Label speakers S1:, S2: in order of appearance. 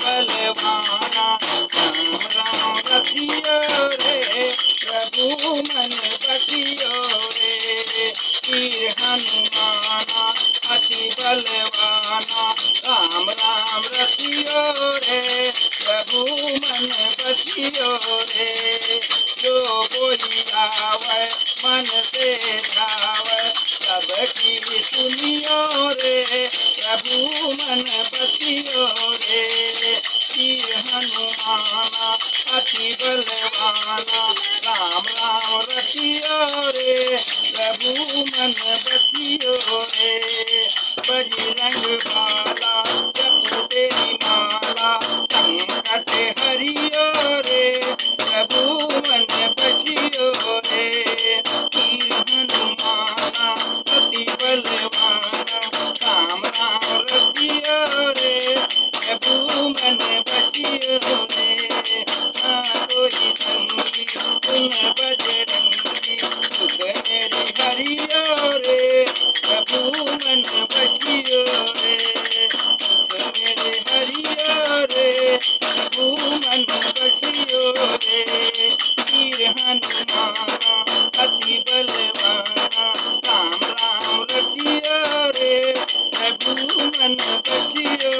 S1: बलवाना राम राम रतियो रे प्रभु मन बसियो रे वीर हनुमाना अति बलवाना राम राम रतियो रे प्रभु मन बसियो रे जो कोई आवे मन से जावे सबकी सुनियो रे प्रभु मन बसियो रे वीर हनुमाना अति बलवाना राम राम रतियो रे प्रभु मन बसियो रे बजरंग बाला जपो तेरी माला संकट हरियो रे प्रभु मन बसियो रे वीर हनुमाना अति बलवाना राम राम रतियो रे प्रभु मन बसियो रे कोई संगी सुन बजरंगी सुख मेरी हरियो रे प्रभु मन बसियो रे सुख मेरे हरियो रे प्रभु मन बसियो रे वीर हनुमाना अति बलवाना राम राम रतियो रे प्रभु मन बसियो